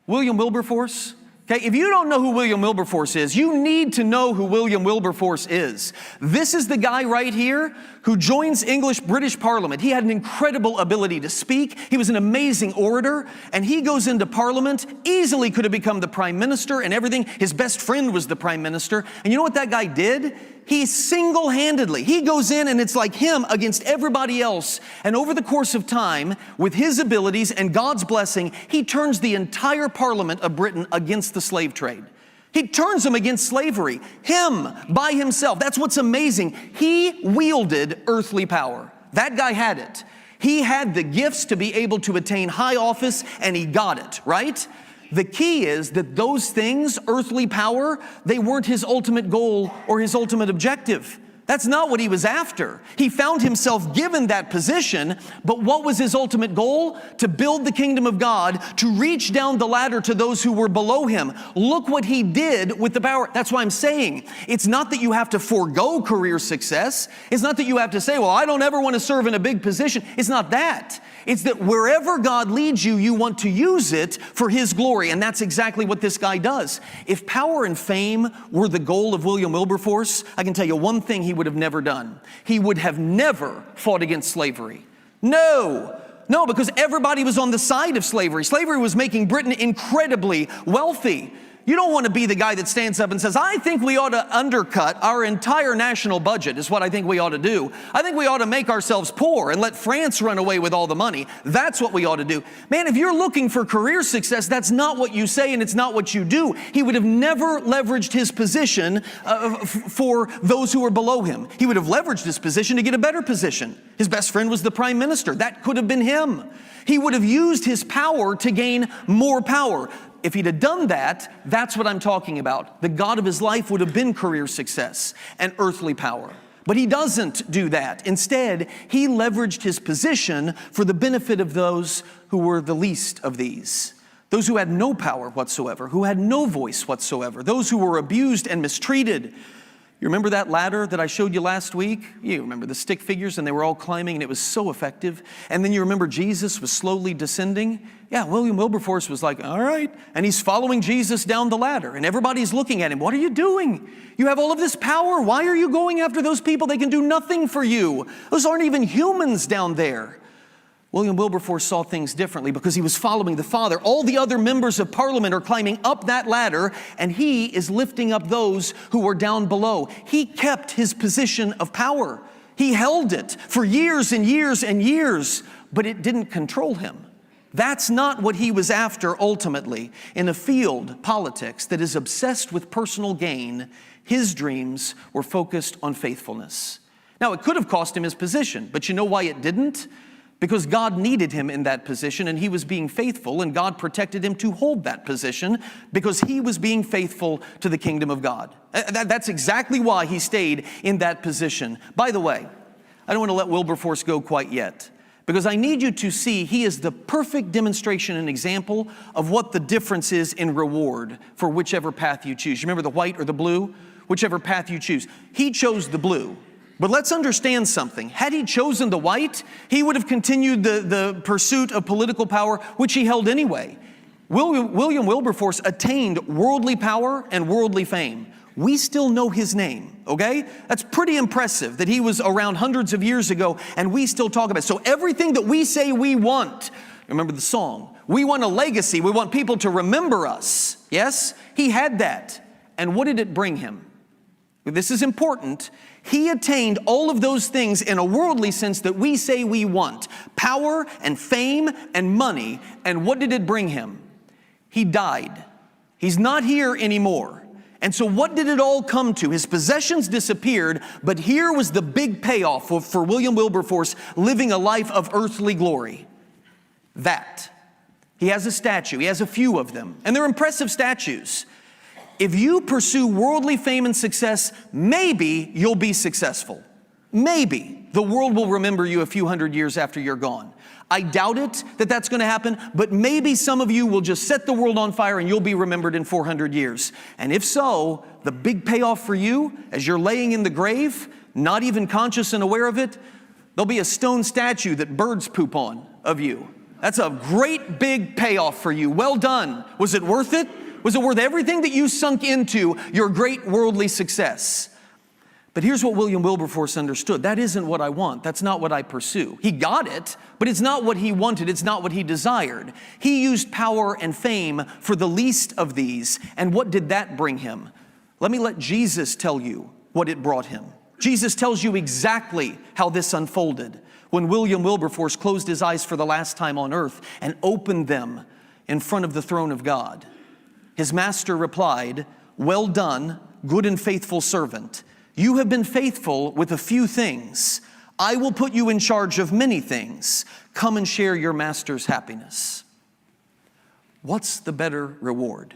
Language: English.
William Wilberforce. Okay, if you don't know who William Wilberforce is, you need to know who William Wilberforce is. This is the guy right here who joins British Parliament. He had an incredible ability to speak. He was an amazing orator, and he goes into Parliament, easily could have become the Prime Minister and everything. His best friend was the Prime Minister. And you know what that guy did? He single-handedly, he goes in and it's like him against everybody else. And over the course of time, with his abilities and God's blessing, he turns the entire Parliament of Britain against the slave trade. He turns them against slavery. Him, by himself. That's what's amazing. He wielded earthly power. That guy had it. He had the gifts to be able to attain high office, and he got it, right? The key is that those things, earthly power, they weren't his ultimate goal or his ultimate objective. That's not what he was after. He found himself given that position, but what was his ultimate goal? To build the kingdom of God, to reach down the ladder to those who were below him. Look what he did with the power. That's why I'm saying it's not that you have to forego career success. It's not that you have to say, well, I don't ever want to serve in a big position. It's not that. It's that wherever God leads you, you want to use it for His glory. And that's exactly what this guy does. If power and fame were the goal of William Wilberforce, I can tell you one thing he would have never done. He would have never fought against slavery. No, because everybody was on the side of slavery. Slavery was making Britain incredibly wealthy. You don't want to be the guy that stands up and says, I think we ought to undercut our entire national budget is what I think we ought to do. I think we ought to make ourselves poor and let France run away with all the money. That's what we ought to do. Man, if you're looking for career success, that's not what you say and it's not what you do. He would have never leveraged his position for those who were below him. He would have leveraged his position to get a better position. His best friend was the Prime Minister. That could have been him. He would have used his power to gain more power. If he'd have done that, that's what I'm talking about. The God of his life would have been career success and earthly power. But he doesn't do that. Instead, he leveraged his position for the benefit of those who were the least of these. Those who had no power whatsoever, who had no voice whatsoever, those who were abused and mistreated. You remember that ladder that I showed you last week? You remember the stick figures and they were all climbing and it was so effective. And then you remember Jesus was slowly descending. Yeah, William Wilberforce was like, all right. And he's following Jesus down the ladder and everybody's looking at him. What are you doing? You have all of this power. Why are you going after those people? They can do nothing for you. Those aren't even humans down there. William Wilberforce saw things differently because he was following the Father. All the other members of Parliament are climbing up that ladder, and he is lifting up those who were down below. He kept his position of power. He held it for years and years and years, but it didn't control him. That's not what he was after ultimately. In a field, politics, that is obsessed with personal gain, his dreams were focused on faithfulness. Now, it could have cost him his position, but you know why it didn't? Because God needed him in that position and he was being faithful, and God protected him to hold that position because he was being faithful to the kingdom of God. That's exactly why he stayed in that position. By the way, I don't want to let Wilberforce go quite yet, because I need you to see he is the perfect demonstration and example of what the difference is in reward for whichever path you choose. You remember the white or the blue? Whichever path you choose. He chose the blue. But let's understand something. Had he chosen the white, he would have continued the pursuit of political power, which he held anyway. William Wilberforce attained worldly power and worldly fame. We still know his name, okay? That's pretty impressive that he was around hundreds of years ago and we still talk about it. So everything that we say we want, remember the song, we want a legacy, we want people to remember us. Yes, he had that. And what did it bring him? This is important. He attained all of those things in a worldly sense that we say we want. Power and fame and money. And what did it bring him? He died. He's not here anymore. And so what did it all come to? His possessions disappeared, but here was the big payoff for William Wilberforce living a life of earthly glory. That. He has a statue. He has a few of them. And they're impressive statues. If you pursue worldly fame and success, maybe you'll be successful. Maybe the world will remember you a few hundred years after you're gone. I doubt it that that's going to happen, but maybe some of you will just set the world on fire and you'll be remembered in 400 years. And if so, the big payoff for you as you're laying in the grave, not even conscious and aware of it, there'll be a stone statue that birds poop on of you. That's a great big payoff for you. Well done. Was it worth it? Was it worth everything that you sunk into your great worldly success? But here's what William Wilberforce understood. That isn't what I want. That's not what I pursue. He got it, but it's not what he wanted. It's not what he desired. He used power and fame for the least of these. And what did that bring him? Let me let Jesus tell you what it brought him. Jesus tells you exactly how this unfolded when William Wilberforce closed his eyes for the last time on earth and opened them in front of the throne of God. His master replied, "Well done, good and faithful servant. You have been faithful with a few things. I will put you in charge of many things. Come and share your master's happiness." What's the better reward?